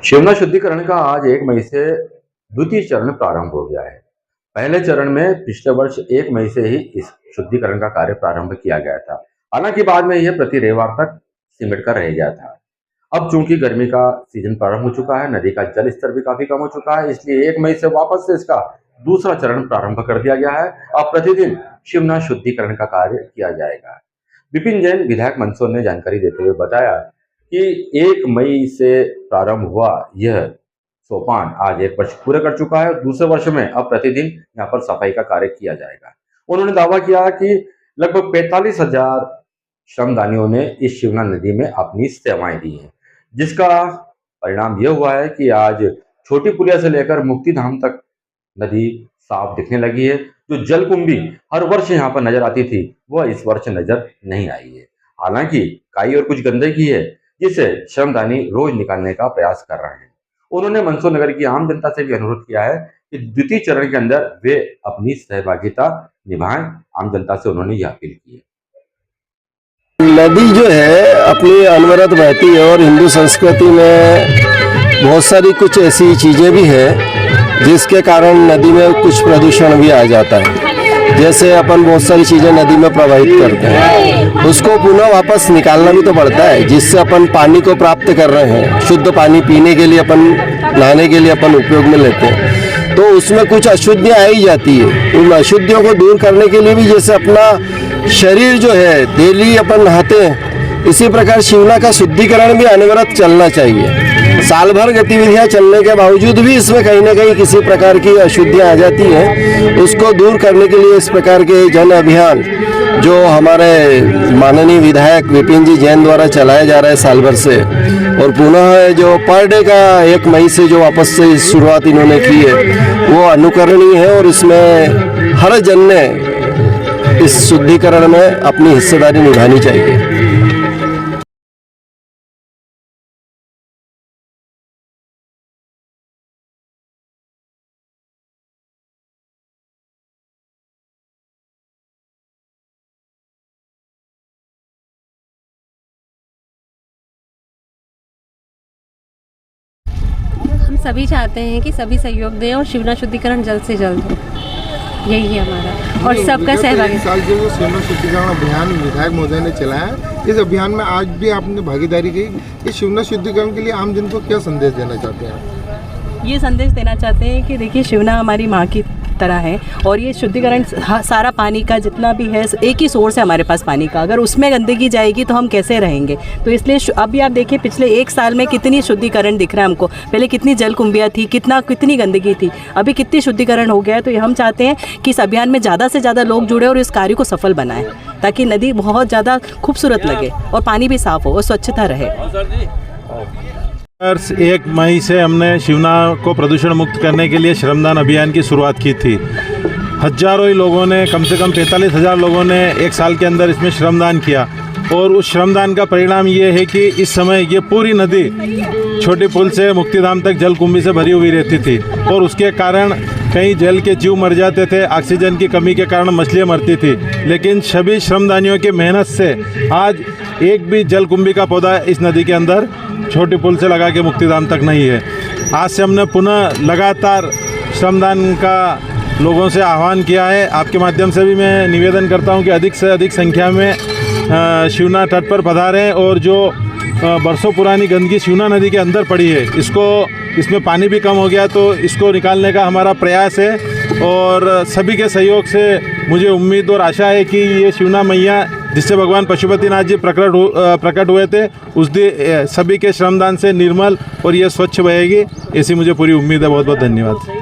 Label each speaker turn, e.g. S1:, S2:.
S1: शिवना शुद्धिकरण का आज 1 मई से द्वितीय चरण प्रारंभ हो गया है। पहले चरण में पिछले वर्ष 1 मई से ही इस शुद्धिकरण का कार्य प्रारंभ किया गया था। हालांकि बाद में यह प्रति रविवार तक सिमट कर रह गया था। अब चूंकि गर्मी का सीजन प्रारंभ हो चुका है, नदी का जल स्तर भी काफी कम हो चुका है, इसलिए 1 मई से वापस से इसका दूसरा चरण प्रारंभ कर दिया गया है। अब प्रतिदिन शिवना शुद्धिकरण का कार्य किया जाएगा। विपिन जैन विधायक मंदसौर ने जानकारी देते हुए बताया कि 1 मई से प्रारंभ हुआ यह सोपान आज 1 वर्ष पूरे कर चुका है। दूसरे वर्ष में अब प्रतिदिन यहाँ पर सफाई का कार्य किया जाएगा। उन्होंने दावा किया कि लगभग 45,000 श्रमदानियों ने इस शिवना नदी में अपनी सेवाएं दी हैं, जिसका परिणाम यह हुआ है कि आज छोटी पुलिया से लेकर मुक्तिधाम तक नदी साफ दिखने लगी है। जो जलकुंभी हर वर्ष यहाँ पर नजर आती थी, वह इस वर्ष नजर नहीं आई है। हालांकि काई और कुछ गंदगी है, जिसे श्रमदानी रोज निकालने का प्रयास कर रहे हैं। उन्होंने मंदसौर नगर की आम जनता से भी अनुरोध किया है कि द्वितीय चरण के अंदर वे अपनी सहभागिता निभाएं। आम जनता से उन्होंने यह अपील की है।
S2: नदी जो है अपनी अनवरत बहती है और हिंदू संस्कृति में बहुत सारी कुछ ऐसी चीज़ें भी हैं जिसके कारण नदी में कुछ प्रदूषण भी आ जाता है। जैसे अपन बहुत सारी चीज़ें नदी में प्रवाहित करते हैं, उसको पुनः वापस निकालना भी तो पड़ता है, जिससे अपन पानी को प्राप्त कर रहे हैं। शुद्ध पानी पीने के लिए, अपन नहाने के लिए अपन उपयोग में लेते हैं, तो उसमें कुछ अशुद्धियाँ आ ही जाती है। उन अशुद्धियों को दूर करने के लिए भी जैसे अपना शरीर जो है डेली अपन नहाते हैं, इसी प्रकार शिवना का शुद्धिकरण भी अनवरत चलना चाहिए। साल भर गतिविधियां चलने के बावजूद भी इसमें कहीं ना कहीं किसी प्रकार की अशुद्धियां आ जाती हैं, उसको दूर करने के लिए इस प्रकार के जन अभियान जो हमारे माननीय विधायक विपिन जी जैन द्वारा चलाया जा रहा है साल भर से, और पुनः जो पर डे का 1 मई से जो वापस से शुरुआत इन्होंने की है, वो अनुकरणीय है। और इसमें हर जन ने इस शुद्धिकरण में अपनी हिस्सेदारी निभानी चाहिए।
S3: हम सभी चाहते हैं कि सभी सहयोग दें और शिवना शुद्धिकरण जल्द से जल्द हो, यही है हमारा और सबका सहभागी।
S4: साल जो शिवना शुद्धिकरण अभियान विधायक महोदय ने चलाया, इस अभियान में आज भी आपने भागीदारी की। इस शिवना शुद्धिकरण के लिए आम जन को क्या संदेश देना चाहते हैं आप?
S5: ये संदेश देना चाहते हैं कि देखिए, शिवना हमारी माँ की तरह है और ये शुद्धिकरण सारा पानी का जितना भी है, एक ही सोर्स है हमारे पास पानी का। अगर उसमें गंदगी जाएगी तो हम कैसे रहेंगे? तो इसलिए अभी आप देखिए, पिछले 1 साल में कितनी शुद्धिकरण दिख रहा है हमको। पहले कितनी जलकुंभियाँ थी, कितनी गंदगी थी, अभी कितनी शुद्धिकरण हो गया है। तो हम चाहते हैं कि इस अभियान में ज़्यादा से ज़्यादा लोग जुड़े और इस कार्य को सफल बनाएं, ताकि नदी बहुत ज़्यादा खूबसूरत लगे और पानी भी साफ हो और स्वच्छता रहे।
S6: 1 मई से हमने शिवना को प्रदूषण मुक्त करने के लिए श्रमदान अभियान की शुरुआत की थी। हजारों ही लोगों ने, कम से कम 45,000 लोगों ने 1 साल के अंदर इसमें श्रमदान किया। और उस श्रमदान का परिणाम ये है कि इस समय ये पूरी नदी छोटे पुल से मुक्तिधाम तक जलकुंभी से भरी हुई रहती थी, और उसके कारण कई जल के जीव मर जाते थे। ऑक्सीजन की कमी के कारण मछलियाँ मरती थी। लेकिन सभी श्रमदानियों की मेहनत से आज एक भी जलकुंभी का पौधा इस नदी के अंदर छोटे पुल से लगा के मुक्तिधाम तक नहीं है। आज से हमने पुनः लगातार श्रमदान का लोगों से आह्वान किया है। आपके माध्यम से भी मैं निवेदन करता हूं कि अधिक से अधिक संख्या में शिवना तट पर पधारें, और जो बरसों पुरानी गंदगी शिवना नदी के अंदर पड़ी है, इसमें पानी भी कम हो गया, तो इसको निकालने का हमारा प्रयास है। और सभी के सहयोग से मुझे उम्मीद और आशा है कि ये शिवना मैया जिससे भगवान पशुपतिनाथ जी प्रकट हुए थे, उस दिन सभी के श्रमदान से निर्मल और ये स्वच्छ बहेगी, ऐसी मुझे पूरी उम्मीद है। बहुत बहुत धन्यवाद।